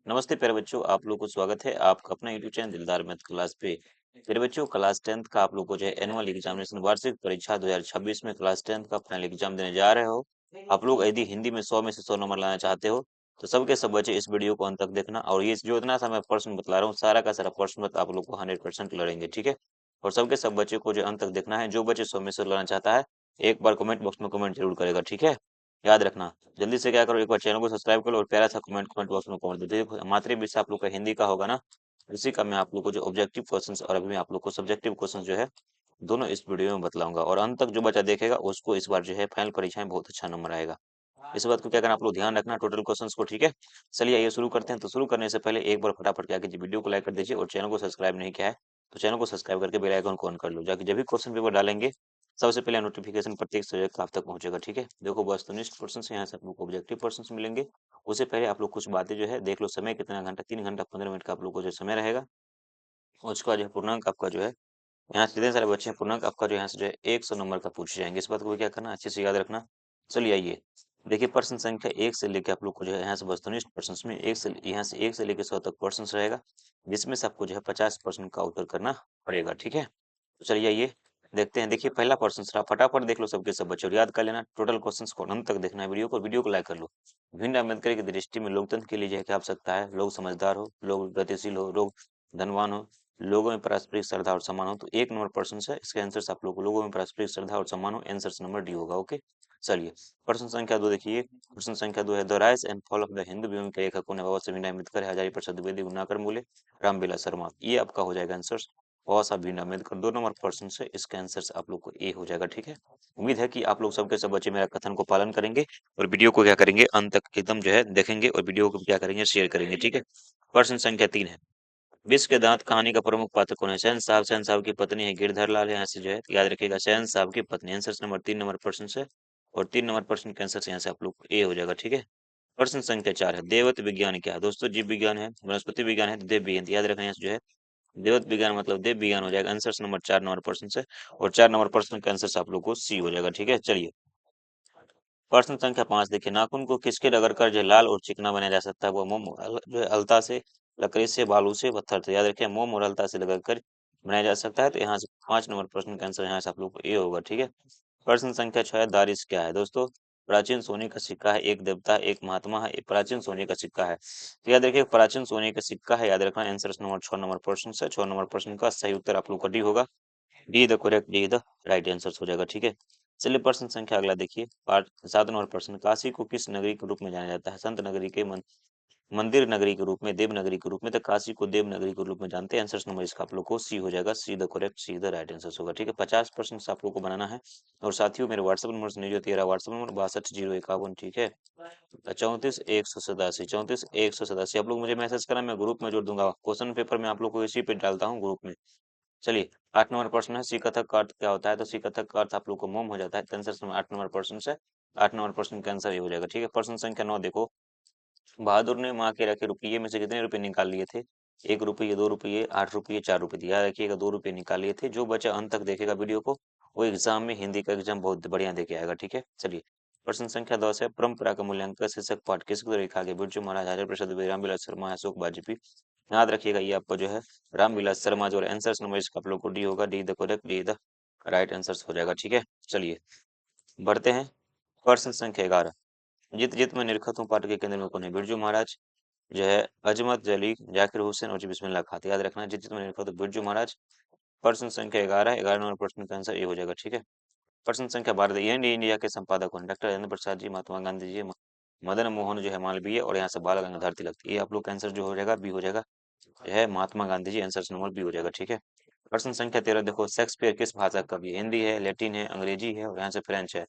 नमस्ते प्यारे बच्चों, आप लोगों को स्वागत है आपका अपना यूट्यूब चैनल दिलदार मैथ क्लास पे। प्यारे बच्चों, क्लास 10th का आप लोगों को जो है एनुअल एग्जामिनेशन वार्षिक परीक्षा 2026 में क्लास 10th का फाइनल एग्जाम देने जा रहे हो। आप लोग यदि हिंदी में 100 में से 100 नंबर लाना चाहते हो तो सबके सब बच्चे इस वीडियो को अंत तक देखना। और ये जो इतना सा मैं प्रश्न बतला रहा हूँ सारा का सारा प्रश्न मत आप लोग को 100% लड़ेंगे, ठीक है। और सबके सब बच्चे को जो अंत तक देखना है। जो बच्चे 100 में से लाना चाहता है एक बार कमेंट बॉक्स में कमेंट जरूर करेगा, ठीक है। याद रखना, जल्दी से क्या करो, एक बार चैनल को सब्सक्राइब करो और प्यारा सा कमेंट कमेंट बॉक्स में कमेंट दो। देखो मात्र विषय आप लोग का हिंदी का होगा ना, उसी का मैं आप लोग को जो ऑब्जेक्टिव क्वेश्चंस और अभी मैं आप लोग को सब्जेक्टिव क्वेश्चंस जो है दोनों इस वीडियो में बतलाऊंगा। और अंत तक जो बच्चा देखेगा उसको इस बार जो है फाइनल परीक्षा में बहुत अच्छा नंबर आएगा। इस बात को क्या करना, आप लोग ध्यान रखना टोटल क्वेश्चंस को, ठीक है। चलिए आइए शुरू करते हैं। तो शुरू करने से पहले एक बार फटाफट क्या कीजिए, वीडियो को लाइक कर दीजिए और चैनल को सब्सक्राइब नहीं किया है तो चैनल को सब्सक्राइब करके बेल आइकन को ऑन कर लो, जाकि जब भी क्वेश्चन पेपर डालेंगे सबसे पहले नोटिफिकेशन प्रत्येक सब्जेक्ट का आप तक पहुंचेगा, ठीक है। देखो वस्तुनिष्ठ क्वेश्चन से यहाँ से आप लोग को ऑब्जेक्टिव क्वेश्चन मिलेंगे। उससे पहले आप लोग कुछ बातें जो है देख लो। समय कितना घंटा, 3 घंटा 15 मिनट का आप लोग को जो समय रहेगा। और उसका जो है पूर्णांक आपका जो है, यहाँ से इतने सारे बच्चे हैं, पूर्णांक आपका जो यहाँ से जो है 100 नंबर का पूछे जाएंगे। इस बात को भी क्या करना, अच्छे से याद रखना। चलिए आइए देखिए, प्रश्न संख्या 1 से लेकर आप लोग को जो है यहाँ से वस्तुनिष्ठ प्रश्न में एक से लेकर 100 तक प्रश्न रहेगा, जिसमें से आपको जो है 50% का उत्तर करना पड़ेगा, ठीक है। तो चलिए आइए देखते हैं। देखिए पहला प्रश्न रहा, फटाफट देख लो सबके सब बच्चे और याद कर लेना। टोटल क्वेश्चंस को अंत तक देखना है, वीडियो को लाइक कर लो। भिन्न अम्बेडकर की दृष्टि में लोकतंत्र के लिए जो है क्या आवश्यकता है, लोग समझदार हो, लोग गतिशील हो, लोग धनवान हो, लोगों में पारस्परिक श्रद्धा और सम्मान हो। तो 1 नंबर प्रश्न है, इसके आंसर आप लोगों में पारस्परिक श्रद्धा और सम्मान हो, आंसर नंबर डी होगा, ओके। चलिए प्रश्न संख्या 2 देखिए। प्रश्न संख्या 2 है, the rise and fall of the Hindu Vivian के लेखक कौन है, बाबा साहब भीमराव अम्बेडकर, हजारी प्रसाद द्विवेदी, गुणाकर मूले, रामविलास शर्मा। ये आपका हो जाएगा आंसर बाबा साहब भीमराव अम्बेडकर। 2 नंबर प्रश्न से इसका आंसर आप लोग को ए हो जाएगा, ठीक है। उम्मीद है कि आप लोग सबके सब बच्चे मेरा कथन को पालन करेंगे और वीडियो को क्या करेंगे अंत तक एकदम जो है देखेंगे और वीडियो को क्या करेंगे शेयर करेंगे, ठीक है। प्रश्न संख्या 3 है, विश्व के दांत कहानी का प्रमुख पात्र कौन है, शहन साहब की पत्नी है गिरधर लाल। यहाँ से जो है याद रखिएगा शहन साहब की पत्नी, आंसर नंबर 3 नंबर प्रश्न से। और 3 नंबर प्रश्न के आंसर यहाँ से आप लोग ए हो जाएगा, ठीक है। प्रश्न संख्या 4 है, देवत्व विज्ञान क्या है, दोस्तों जीव विज्ञान है, वनस्पति विज्ञान है तो देव विज्ञान। याद रखना यहाँ से जो है देवत विज्ञान मतलब देव विज्ञान हो जाएगा, आंसर नंबर 4 नंबर प्रश्न से। और 4 नंबर प्रश्न का आंसर आप लोग को सी हो जाएगा, ठीक है। चलिए प्रश्न संख्या 5 देखिए, नाखून को किसके रगड़कर जो है लाल और चिकना बनाया जा सकता है, वो मोम जो है अलता से, लकड़ी से, बालू से, पत्थर से। याद रखिए मोम और अलता से रगड़कर बनाया जा सकता है। तो यहाँ से 5 नंबर प्रश्न का आंसर यहाँ से आप लोग को ए होगा, ठीक है। प्रश्न संख्या 6, दारिश क्या है, दोस्तों प्राचीन सोने का सिक्का है, एक देवता, एक महात्मा है, एक प्राचीन सोने का सिक्का है। तो याद रखिए प्राचीन सोने का सिक्का है, याद रखना आंसर नंबर 6 नंबर प्रश्न से। 6 नंबर प्रश्न का सही उत्तर आप लोग का डी होगा। डी द राइट आंसर हो जाएगा, ठीक है। चलिए प्रश्न संख्या अगला देखिए, पार्ट 7 नंबर प्रश्न, काशी को किस नगरी के रूप में जाना जाता है, संत नगरी के मंदिर नगरी के रूप में, देव नगरी के रूप में। तो काशी को देव नगरी के रूप में जानते हैं, आंसर नंबर इसका आप लोग को सी हो जाएगा। सी द राइट आंसर होगा, ठीक है। 50% आप लोग को बनाना है। और साथियों मेरे व्हाट्सएप नंबर से नहीं जो 13 व्हाट्सएप नंबर 62 051, ठीक है। 34 187 34 187 आप लोग मुझे मैसेज करना, मैं ग्रुप में जोड़ दूंगा। क्वेश्चन पेपर में आप लोग को इसी पे डालता हूँ ग्रुप में। चलिए 8 नंबर प्रश्न है, सी कथक का अर्थ क्या होता है, तो सी कथक का अर्थ आप लोग को मोम हो जाता है। आंसर 8 नंबर प्रश्न से। 8 नंबर प्रश्न का आंसर ये हो जाएगा, ठीक है। प्रश्न संख्या 9 देखो, बहादुर ने माँ के रखे रुपये में से कितने रुपए निकाल लिए थे, 1 रुपये, 2 रुपये, 8 रुपये, 4 रुपये। याद रखिएगा 2 रुपये निकाल लिए थे। जो बच्चा अंत तक देखेगा वीडियो को वो एग्जाम में हिंदी का एग्जाम बहुत बढ़िया देके आएगा, ठीक है। चलिए प्रश्न संख्या 10 है, परंपरा का मूल्यांकन शीर्षक पाठ किसके द्वारा लिखा गया, बिरजू महाराज, हरिहर प्रसाद द्विवेदी, रामविलास शर्मा, अशोक वाजपेयी। याद रखिएगा ये आपका जो है रामविलास शर्मा जो आंसर नंबर इसका आप लोग को डी होगा। D the correct, D the right answer हो जाएगा, ठीक है। चलिए बढ़ते हैं। प्रश्न संख्या 11, जित जित में निरखत हूँ पाठ के केंद्र में कौन है, बिरजू महाराज जो है, अजमत जली, जाकिर हुसैन और जी बिस्मिल्लाह खान। याद रखना जित जित में निरखत बिरजू महाराज। प्रश्न संख्या 11, 11 नंबर प्रश्न का आंसर ये हो जाएगा, ठीक है। प्रश्न संख्या 12, इंडिया के संपादक कौन, डॉक्टर राजेंद्र प्रसाद जी, महात्मा गांधी जी, मदन मोहन जो है मालवीय और यहाँ से बाल गंगाधर तिलक। ये आप लोग का आंसर जो हो जाएगा बी हो जाएगा, जो है Mahatma Gandhi ji, answer number B हो जाएगा, ठीक है। प्रश्न संख्या 13 देखो, शेक्सपियर किस भाषा का कवि है, हिंदी है, लैटिन है, अंग्रेजी है और यहाँ से फ्रेंच है।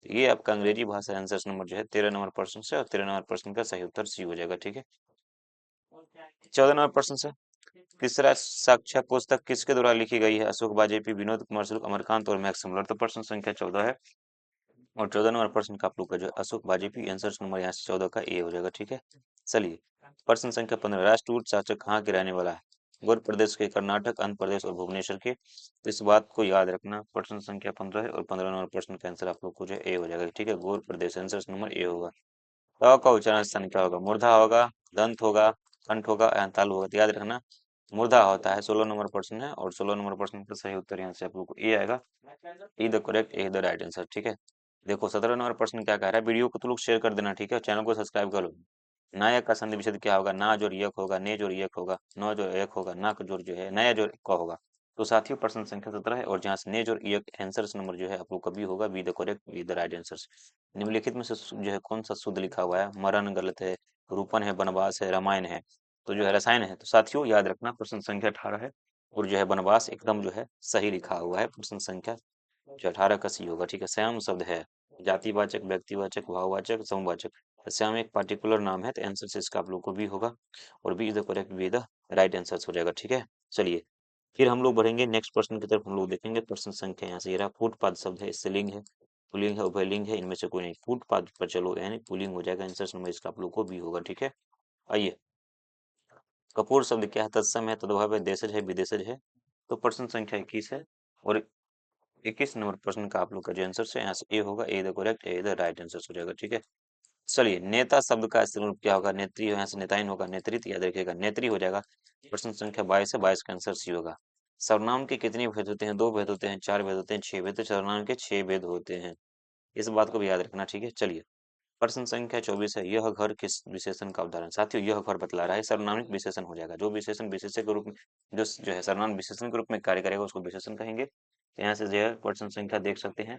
तो ये आपका अंग्रेजी भाषा आंसर नंबर जो है 13 नंबर प्रश्न से। और 13 नंबर प्रश्न का सही उत्तर सी हो जाएगा, ठीक है। 14 नंबर प्रश्न से, तीसरा साक्ष्य पुस्तक किसके द्वारा लिखी गई है, अशोक वाजपेयी, विनोद कुमार शुक्ल, अमरकांत और मैक्स मुलर। तो प्रश्न संख्या 14 है। और 14 नंबर प्रश्न का आप लोग का जो है अशोक वाजपेयी, आंसर नंबर यहाँ से 14 का ए हो जाएगा, ठीक है। चलिए प्रश्न संख्या 15, राष्ट्रकूट शासक कहाँ के रहने वाला है, गोरख प्रदेश के, कर्नाटक, आंध्र प्रदेश और भुवनेश्वर के। तो इस बात को याद रखना। प्रश्न संख्या 15 है और 15 नंबर प्रश्न का आंसर आप लोग को जो है ए हो जाएगा, ठीक है। गोरख प्रदेश, आंसर नंबर ए होगा। का उच्चारण स्थान क्या होगा, मूर्धा होगा, दंत होगा, कंठ होगा या तालु होगा, तो याद रखना मूर्धा होता है। 16 नंबर प्रश्न है और 16 नंबर प्रश्न का सही उत्तर यहाँ से आप लोग को ए आएगा। E the correct, A the right answer, ठीक है। देखो 17 नंबर प्रश्न क्या कह रहा है, वीडियो को तो लोग शेयर कर देना, ठीक है, चैनल को सब्सक्राइब कर लो। नायक का संधि विच्छेद क्या होगा, ना जोड़ यक होगा, ने जोड़ यक होगा, न जोड़ एक होगा, ना का जोड़ जो है नया जोड़ का होगा। तो साथियों प्रश्न संख्या 17 है और जहाँ से ने जोड़ यक आंसर नंबर जो है आप लोग का बी होगा, be the correct, B the right answer. निम्नलिखित में से जो है कौन सा शुद्ध लिखा हुआ है, मरण गलत है, रूपन है, वनवास है, रामायण है, तो जो है रसायन है। तो साथियों याद रखना प्रश्न संख्या 18 है और जो है वनवास एकदम जो है सही लिखा हुआ है, प्रश्न संख्या जो 18 का सी होगा, ठीक है। श्याम शब्द है जातिवाचक, व्यक्तिवाचक, भाववाचक, समवाचक। तो श्याम एक पार्टिकुलर नाम है, तो आंसर से इसका आप लोग को बी होगा और B is the correct, B the right answer हो जाएगा, ठीक है। चलिए फिर हम लोग बढ़ेंगे नेक्स्ट प्रश्न की तरफ, हम लोग देखेंगे प्रश्न संख्या यहाँ से ये रहा। फुटपाथ शब्द है, इससे लिंग है, पुल्लिंग है, उभयलिंग है, इनमें से कोई नहीं। फुटपाथ पर चलो यानी पुल्लिंग हो जाएगा, आंसर नंबर इसका आप लोग को बी होगा, ठीक है। आइए कपूर शब्द क्या है, तत्सम है, तद्भव है, देशज है, विदेशज है। तो प्रश्न संख्या 21 है और 21 नंबर प्रश्न का आप लोग का जो आंसर है यहाँ से ए होगा, A the correct, A the right answer हो जाएगा, ठीक है। चलिए नेता शब्द का स्त्रीलिंग रूप क्या होगा, नेत्री, यहाँ से नेताइन होगा, नेत्री, तो याद रखिएगा नेत्री हो जाएगा। प्रश्न संख्या 22 है, 22 का आंसर सी होगा। सर्वनाम के कितने भेद होते हैं, 2 भेद होते हैं, 4 भेद होते हैं, 6 भेद, तो सर्वनाम के 6 भेद होते हैं, इस बात को भी याद रखना, ठीक है। चलिए प्रश्न संख्या 24 है, यह घर किस विशेषण का उदाहरण। साथियों यह घर बतला रहा है, सर्वनामिक विशेषण हो जाएगा। जो विशेषण विशेषण के रूप में जो है सर्वनाम विशेषण के रूप में कार्य करेगा उसको विशेषण कहेंगे। तो यहाँ से जो है प्रश्न संख्या देख सकते हैं,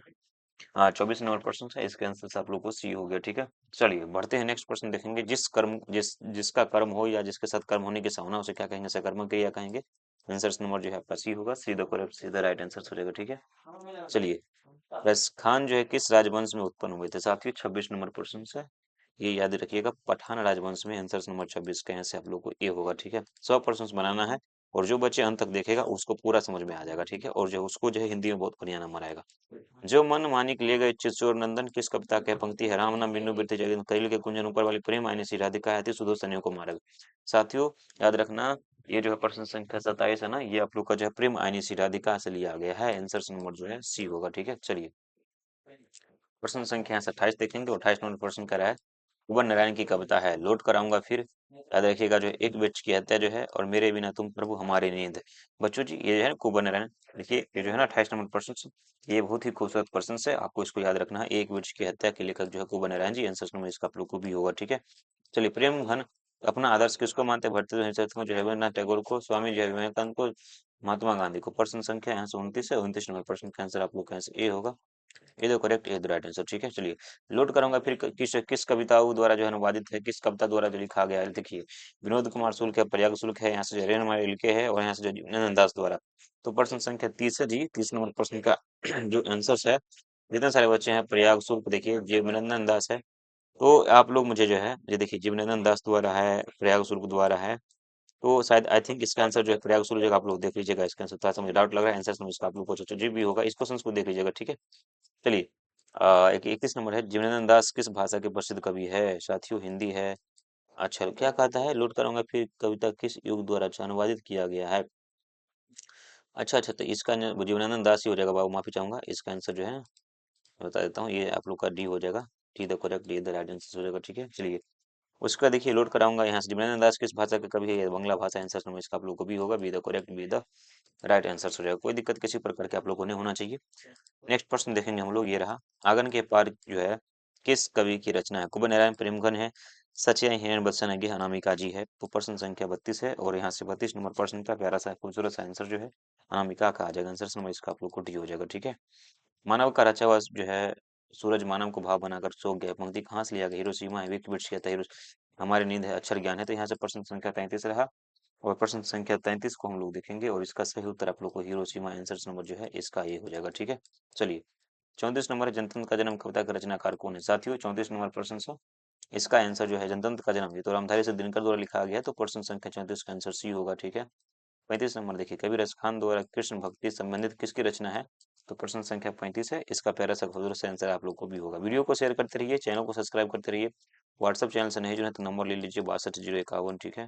हाँ 24 नंबर प्रश्न है, इसके आंसर से आप लोग को सी हो गया, ठीक है। चलिए बढ़ते हैं नेक्स्ट प्रश्न देखेंगे। जिसका कर्म हो या जिसके साथ कर्म होने की संभावना उसे क्या कहेंगे, सकर्मक क्रिया कहेंगे। आंसर नंबर जो है आपका सी होगा, सी the correct, C the right answer हो जाएगा, ठीक है। चलिए खान जो है किस राजवंश में उत्पन्न हुए थे, साथियों 26 नंबर प्रश्न है, ये याद रखिएगा पठान राजवंश में, आंसर नंबर 26 का यहाँ से आप लोग को ए होगा, ठीक है। 100 प्रश्न बनाना है और जो बच्चे अंत तक देखेगा उसको पूरा समझ में आ जाएगा, ठीक है, और जो उसको जो है हिंदी में बहुत बढ़िया नंबर आएगा। जो मन मानिक ले गए चिचोर नंदन किस कविता के पंक्ति है, राम नाम बिनु बिरति जगन कईल के कुंजन ऊपर वाली प्रेम आईने सी राधिका है सुधो सनियों को मार्ग। साथियों याद रखना ये जो है प्रश्न संख्या 27 है ना, ये आप लोग का जो है प्रेम आईनी सी राधिका से लिया गया है, आंसर नंबर जो है सी होगा, ठीक है। चलिए प्रश्न संख्या 28 देखेंगे, 28 नंबर प्रश्न कह रहा है कुंवर नारायण की कविता है, लौट कर आऊंगा फिर, याद रखिएगा जो है एक वृक्ष की हत्या जो है और मेरे बिना तुम प्रभु हमारी नींद। बच्चों जी ये जो है ना कुंवर नारायण, देखिए ये जो है ना 28 नंबर प्रश्न, ये बहुत ही खूबसूरत प्रश्न है, आपको इसको याद रखना है। एक वृक्ष की हत्या के लेखक जो है कुंवर नारायण जी, आंसर नंबर इसका आप लोग को भी होगा, ठीक है। चलिए प्रेम घन अपना आदर्श किसको मानते हैं, भर्तृहरि को, जो है रविन्द्रनाथ टैगोर को, स्वामी जो है विवेकानंद को, महात्मा गांधी को। प्रश्न संख्या यहाँ से 29 है, 29 नंबर प्रश्न का आंसर आप लोग का यहाँ से ए होगा, ये तो करेक्ट, ये राइट आंसर, ठीक है। चलिए लोड करूंगा फिर किस किस कविताओं द्वारा जो है अनुवादित है, किस कविता द्वारा जो लिखा गया है, देखिए विनोद कुमार शुल्क है, प्रयाग शुल्क है, यहाँ से जो रेन मारे लिखे है और यहाँ से जो नंदन दास द्वारा। तो प्रश्न संख्या 30 है जी, 30 नंबर प्रश्न का जो आंसर है, जितने सारे बच्चे हैं प्रयाग शुल्क देखिए जीवनंदन दास है, तो आप लोग मुझे जो है ये देखिए जीवनंदन दास द्वारा है, प्रयाग शुल्क द्वारा है, तो शायद आई थिंक इसका आंसर जो है प्रयाग शुल्क जगह आप लोग देख लीजिएगा, इसका आंसर थोड़ा सा मुझे डाउट लग रहा है, आंसर इसका आप लोग को जी भी होगा, इस क्वेश्चन को देख लीजिएगा, ठीक है। चलिए एक 31 नंबर है, जीवनानंद दास किस भाषा के प्रसिद्ध कवि है, साथियों हिंदी है। अच्छा क्या कहता है, लूट करूंगा फिर कविता किस युग द्वारा अच्छा अनुवादित किया गया है। अच्छा अच्छा, तो इसका जीवनानंद दास ही हो जाएगा बाबू, माफी चाहूंगा, इसका आंसर जो है बता देता हूँ, ये आप लोग का डी हो जाएगा, D the correct, D the right answer हो जाएगा, ठीक है। चलिए उसका देखिए लोड कराऊंगा यहाँ से, जीवनानंद दास किस भाषा का कवि है, बांग्ला भाषा, आंसर नंबर इसका आप लोग को भी होगा, be the correct, B the right answer हो जाएगा, कोई दिक्कत किसी प्रकार के आप लोगों को नहीं होना चाहिए। नेक्स्ट प्रश्न देखेंगे हम लोग, ये रहा आंगन के पार जो है किस कवि की रचना है, कुंवर नारायण प्रेमघन है, सचिया हिरण बच्चन है, अनामिका जी है। तो प्रश्न संख्या 32 है और यहाँ से 32 नंबर प्रश्न का प्यारा सा खूबसूरत सा आंसर जो है अनामिका का आ जाएगा, आंसर नंबर इसका आप लोग को डी हो जाएगा, ठीक है। मानव का रचा हुआ जो है सूरज मानव को भाव बनाकर सो गया, पंक्ति कहाँ से लिया गया, हिरोशिमा है, विक्टोरिया किया था, हमारी नींद है, अक्षर ज्ञान है। तो यहाँ से प्रश्न संख्या 33 रहा और प्रश्न संख्या 33 को हम लोग देखेंगे और इसका सही उत्तर आप लोग को हिरोशिमा, आंसर नंबर जो है इसका ये हो जाएगा, ठीक है। चलिए 34 नंबर है, जनतंत्र का जन्म कविता का रचनाकार कौन है, साथियों 34 नंबर प्रश्न से इसका आंसर जो है जनतंत्र का जन्म, ये तो रामधारी से दिनकर द्वारा लिखा गया है, तो प्रश्न संख्या 34 का आंसर सी होगा, ठीक है। 35 नंबर देखिए कवि रसखान द्वारा कृष्ण भक्ति संबंधित किसकी रचना है, तो प्रश्न संख्या 35 है, इसका प्यारा सा खूबसूरत सा आंसर आप लोग को भी होगा। वीडियो को शेयर करते रहिए, चैनल को सब्सक्राइब करते रहिए, व्हाट्सअप चैनल से नहीं जुड़े तो नंबर ले लीजिए 62 051, ठीक है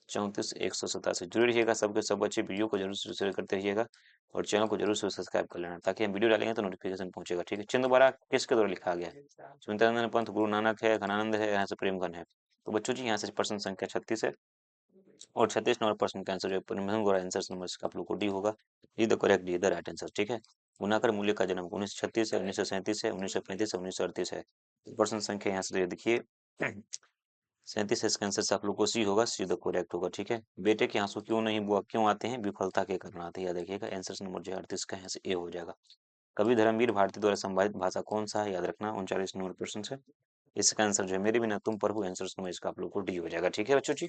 34 187, जरूर रहिएगा सबके सब बच्चे, वीडियो को जरूर से शेयर करते रहिएगा और चैनल को जरूर से सब्सक्राइब कर लेना ताकि हम वीडियो डालेंगे तो नोटिफिकेशन पहुंचेगा, ठीक है। चिन्ह दोबारा किसके द्वारा लिखा गया है, सुमित्रानंद पंथ, गुरु नानक है, घनानंद है, यहाँ से प्रेमगन है। तो बच्चों जी यहाँ से प्रश्न संख्या 36 है और 36 नंबर प्रश्न का आंसर जो है परिमहंग और आंसर नंबर इसका आप लोग को डी होगा। ये the correct, D the right answer. ठीक है, गुणाकर मूल्य का जन्म 1936 है, 1937 है, 1935 है, 1938 है। प्रश्न संख्या यहाँ से देखिए 37 इसका आंसर से आप लोग को सी होगा, सी द करेक्ट होगा। ठीक है, बेटे के आंसू क्यों नहीं बुआ, क्यों आते हैं, विफलता के कारण आते हैं, याद रखिएगा। आंसर नंबर जो है 38 का यहाँ से ए हो जाएगा। कवि धर्मवीर भारती द्वारा संवादित भाषा कौन सा है, याद रखना 39 नंबर प्रश्न से। इसका आंसर जो है मेरे बिना तुम पर हूँ, आंसर नंबर इसका आप लोग को डी हो जाएगा। ठीक है बच्चों जी,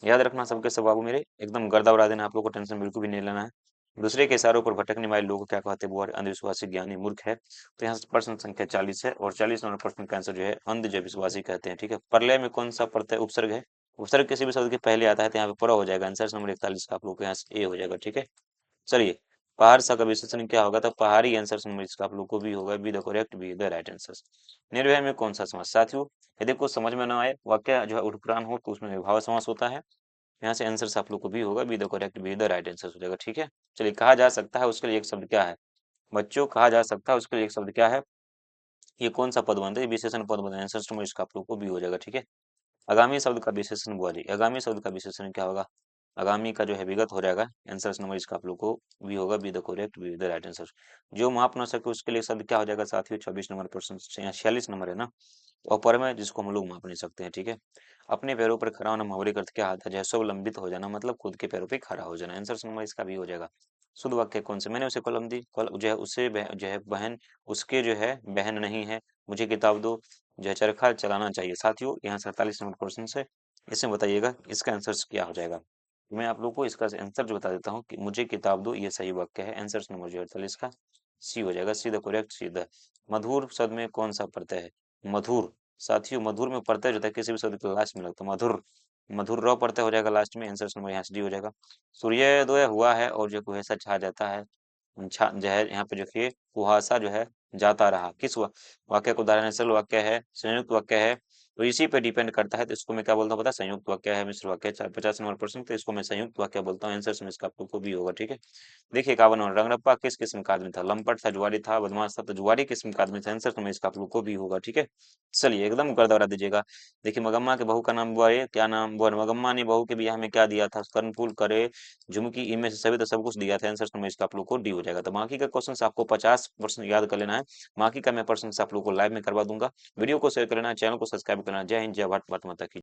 याद रखना सबके सब बाबू मेरे, एकदम गर्दा उड़ा देना, आप लोग को टेंशन बिल्कुल भी नहीं लेना है। दूसरे के इशारों पर भटकने वाले लोग को क्या कहते हैं, वो अंधविश्वासी, ज्ञानी, मूर्ख है। तो यहाँ से प्रश्न संख्या 40 है और 40 नंबर प्रश्न का आंसर जो है अंधविश्वासी कहते हैं। ठीक है, प्रलय में कौन सा प्रत्यय उपसर्ग है, उपसर्ग किसी भी शब्द के पहले आता है तो यहाँ पे पूरा हो जाएगा। आंसर नंबर 41 का आप लोग को यहाँ से ए हो जाएगा। ठीक है, चलिए पहाड़ सा का विशेषण क्या होगा, तो पहाड़ी आंसर नंबर इसका आप लोग को भी होगा, be the correct, B the right answer. निर्भय में कौन सा समास, साथियों यदि कुछ समझ में ना आए, वाक्य जो है उत्प्राण हो तो उसमें विभाव समास होता है। यहाँ से आंसर आप लोग को भी होगा, be the correct, B the right answer हो जाएगा। ठीक है, चलिए कहा जा सकता है उसके लिए एक शब्द क्या है, बच्चों कहा जा सकता है उसके लिए एक शब्द क्या है, ये कौन सा पद बनता है, विशेषण पद बनता है। आंसर नंबर इसका आप लोग को भी हो जाएगा। ठीक है, आगामी शब्द का विशेषण बुआ जी, आगामी शब्द का विशेषण क्या होगा, आगामी का जो है विगत हो जाएगा। आंसर नंबर इसका आप लोग को भी होगा, be the correct, B the right answer. जो माप ना सके उसके लिए शब्द क्या हो जाएगा साथियों, 26 नंबर प्रश्न, 46 नंबर है ना, तो अपर में जिसको हम लोग माप नहीं सकते हैं। ठीक है, अपने पैरों पर खड़ा होना मुहावरे का अर्थ क्या आता है, जो है स्वावलंबित हो जाना, मतलब खुद के पैरों पे खड़ा हो जाना। आंसर नंबर इसका भी हो जाएगा। शुद्ध वाक्य कौन से, मैंने उसे कलम दी, जो है उसे जो है बहन, उसके जो है बहन नहीं है, मुझे किताब दो, जो है चरखा चलाना चाहिए। साथियों यहाँ 47 नंबर क्वेश्चन है, इसमें बताइएगा इसका आंसर क्या हो जाएगा। मैं आप लोग को इसका आंसर जो बता देता हूँ कि मुझे किताब दो, ये सही वाक्य है। आंसर नंबर जो है 48 का सी हो जाएगा, C the correct, C the. मधुर शब्द में कौन सा प्रत्यय है, मधुर। साथियों मधुर में प्रत्यय जो होता है किसी भी शब्द के लास्ट में लगता है, मधुर, मधुर र प्रत्यय हो जाएगा लास्ट में। आंसर नंबर यहाँ से डी हो जाएगा। सूर्योदय हुआ है और जो कुहेसा छा जाता है, छा जो है यहाँ पे देखिए कुहासा जो है जाता रहा, किस वाक्य को उदाहरण है, सरल वाक्य है, संयुक्त वाक्य है, तो इसी पे डिपेंड करता है। तो इसको मैं क्या बोलता हूँ पता है, संयुक्त वाक्य है, मिश्र वाक्य है। 50 नंबर प्रश्न, तो इसको मैं संयुक्त वाक्य बोलता हूँ। आंसर में इसका आप लोग को भी होगा। ठीक है, देखिए 51 नंबर, रंगरप्पा किस किस्म का आदमी था, लंपट था, जुआरी था, बदमाश था, तो जुआरी किस्म का आदमी था। आंसर में इसका आप लोग को भी होगा। ठीक है, चलिए एकदम कर दोहरा दीजिएगा। देखिए मगम्मा के बहू का नाम बुआ है, क्या नाम बुआ, मगम्मा ने बहू के ब्याह में क्या दिया था, कर्णफूल, करे, झुमकी, इनमें से सभी तो सब कुछ दिया था। आंसर में इसका आप लोग को डी हो जाएगा। तो बाकी का क्वेश्चन आपको 50% याद कर लेना है, बाकी का मैं प्रश्न आप लोग को लाइव में करवा दूंगा। वीडियो को शेयर करना, चैनल को सब्सक्राइब करना। जय हिंद, जय भारत, भारत माता की।